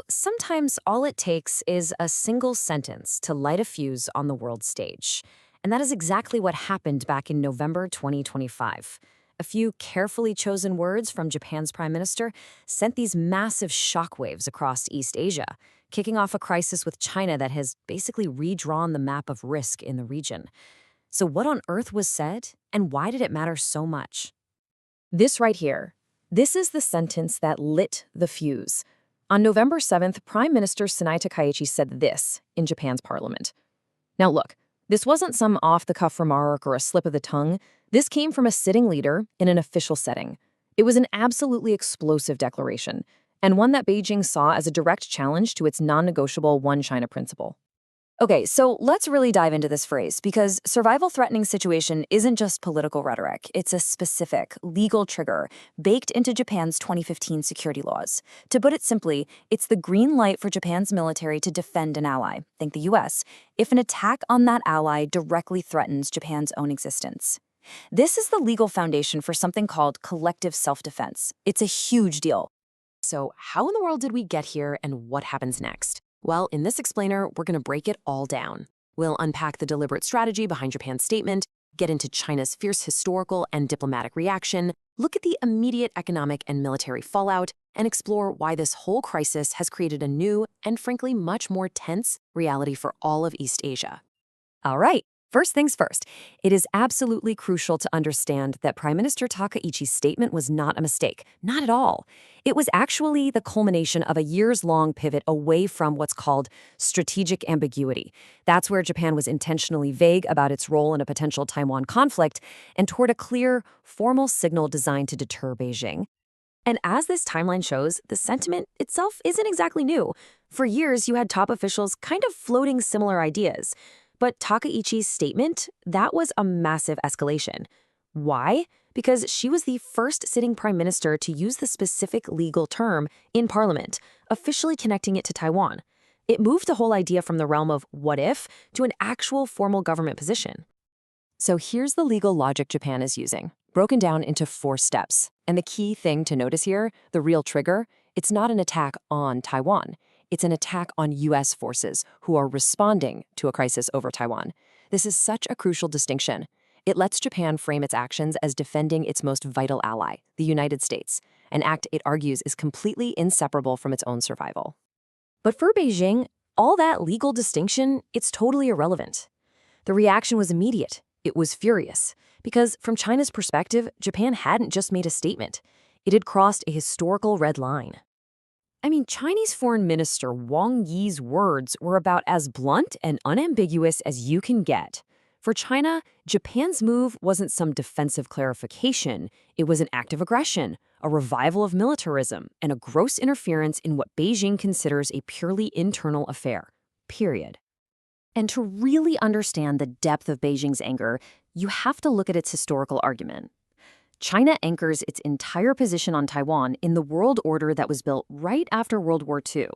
Sometimes all it takes is a single sentence to light a fuse on the world stage. And that is exactly what happened back in November 2025. A few carefully chosen words from Japan's prime minister sent these massive shockwaves across East Asia, kicking off a crisis with China that has basically redrawn the map of risk in the region. So, what on earth was said, and why did it matter so much? This right here. This is the sentence that lit the fuse. On November 7th, Prime Minister Sanae Takaichi said this in Japan's parliament. Now look, this wasn't some off-the-cuff remark or a slip of the tongue. This came from a sitting leader in an official setting. It was an absolutely explosive declaration, and one that Beijing saw as a direct challenge to its non-negotiable One China principle. Okay, so let's really dive into this phrase because survival-threatening situation isn't just political rhetoric. It's a specific, legal trigger baked into Japan's 2015 security laws. To put it simply, it's the green light for Japan's military to defend an ally, think the US, if an attack on that ally directly threatens Japan's own existence. This is the legal foundation for something called collective self-defense. It's a huge deal. So how in the world did we get here and what happens next? Well, in this explainer, we're going to break it all down. We'll unpack the deliberate strategy behind Japan's statement, get into China's fierce historical and diplomatic reaction, look at the immediate economic and military fallout, and explore why this whole crisis has created a new and frankly much more tense reality for all of East Asia. All right. First things first, it is absolutely crucial to understand that Prime Minister Takaichi's statement was not a mistake. Not at all. It was actually the culmination of a years-long pivot away from what's called strategic ambiguity. That's where Japan was intentionally vague about its role in a potential Taiwan conflict and toward a clear, formal signal designed to deter Beijing. And as this timeline shows, the sentiment itself isn't exactly new. For years, you had top officials kind of floating similar ideas. But Takaichi's statement, that was a massive escalation. Why? Because she was the first sitting prime minister to use the specific legal term in parliament, officially connecting it to Taiwan. It moved the whole idea from the realm of what if to an actual formal government position. So here's the legal logic Japan is using, broken down into 4 steps. And the key thing to notice here, the real trigger, it's not an attack on Taiwan. It's an attack on U.S. forces who are responding to a crisis over Taiwan. This is such a crucial distinction. It lets Japan frame its actions as defending its most vital ally, the United States, an act it argues is completely inseparable from its own survival. But for Beijing, all that legal distinction, it's totally irrelevant. The reaction was immediate. It was furious. Because from China's perspective, Japan hadn't just made a statement. It had crossed a historical red line. Chinese Foreign Minister Wang Yi's words were about as blunt and unambiguous as you can get. For China, Japan's move wasn't some defensive clarification. It was an act of aggression, a revival of militarism, and a gross interference in what Beijing considers a purely internal affair. Period. And to really understand the depth of Beijing's anger, you have to look at its historical argument. China anchors its entire position on Taiwan in the world order that was built right after World War II.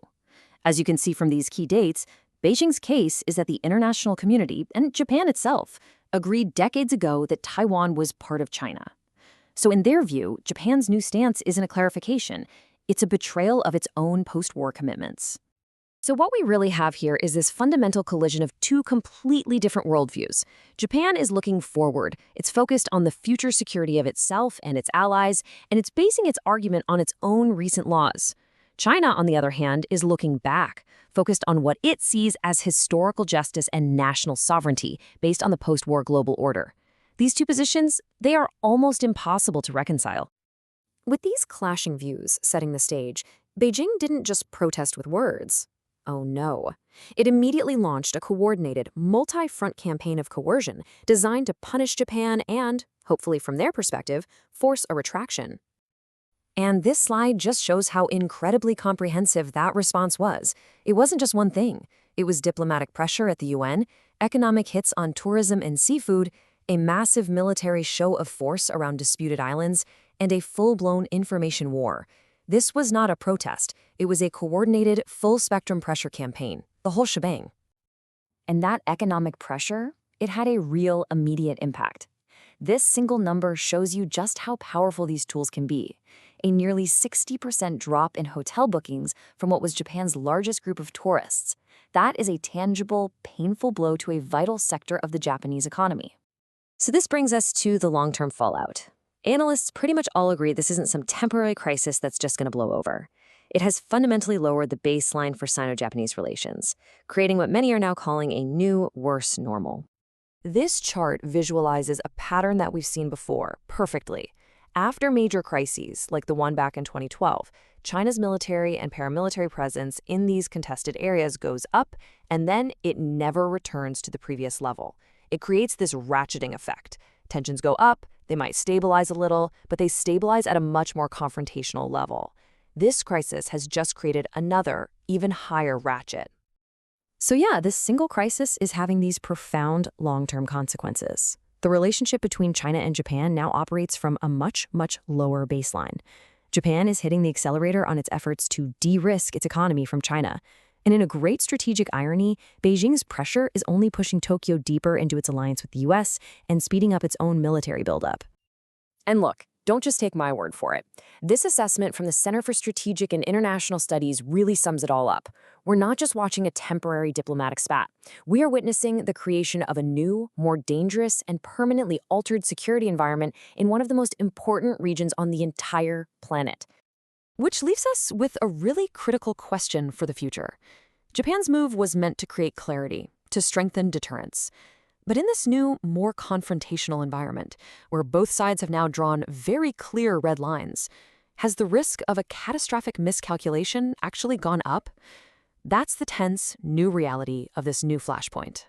As you can see from these key dates, Beijing's case is that the international community, and Japan itself, agreed decades ago that Taiwan was part of China. So in their view, Japan's new stance isn't a clarification. It's a betrayal of its own post-war commitments. So what we really have here is this fundamental collision of 2 completely different worldviews. Japan is looking forward. It's focused on the future security of itself and its allies, and it's basing its argument on its own recent laws. China, on the other hand, is looking back, focused on what it sees as historical justice and national sovereignty based on the post-war global order. These 2 positions, they are almost impossible to reconcile. With these clashing views setting the stage, Beijing didn't just protest with words. Oh no. It immediately launched a coordinated, multi-front campaign of coercion designed to punish Japan and, hopefully from their perspective, force a retraction. And this slide just shows how incredibly comprehensive that response was. It wasn't just one thing. It was diplomatic pressure at the UN, economic hits on tourism and seafood, a massive military show of force around disputed islands, and a full-blown information war. This was not a protest. It was a coordinated, full-spectrum pressure campaign, the whole shebang. And that economic pressure, it had a real immediate impact. This single number shows you just how powerful these tools can be. a nearly 60% drop in hotel bookings from what was Japan's largest group of tourists. That is a tangible, painful blow to a vital sector of the Japanese economy. So this brings us to the long-term fallout. Analysts pretty much all agree this isn't some temporary crisis that's just going to blow over. It has fundamentally lowered the baseline for Sino-Japanese relations, creating what many are now calling a new, worse normal. This chart visualizes a pattern that we've seen before perfectly. After major crises, like the one back in 2012, China's military and paramilitary presence in these contested areas goes up, and then it never returns to the previous level. It creates this ratcheting effect. Tensions go up, they might stabilize a little, but they stabilize at a much more confrontational level. This crisis has just created another, even higher ratchet. So yeah, this single crisis is having these profound long-term consequences. The relationship between China and Japan now operates from a much, much lower baseline. Japan is hitting the accelerator on its efforts to de-risk its economy from China. And in a great strategic irony, Beijing's pressure is only pushing Tokyo deeper into its alliance with the US and speeding up its own military buildup. And look, don't just take my word for it. This assessment from the Center for Strategic and International Studies really sums it all up. We're not just watching a temporary diplomatic spat. We are witnessing the creation of a new, more dangerous, and permanently altered security environment in one of the most important regions on the entire planet. Which leaves us with a really critical question for the future. Japan's move was meant to create clarity, to strengthen deterrence. But in this new, more confrontational environment, where both sides have now drawn very clear red lines, has the risk of a catastrophic miscalculation actually gone up? That's the tense, new reality of this new flashpoint.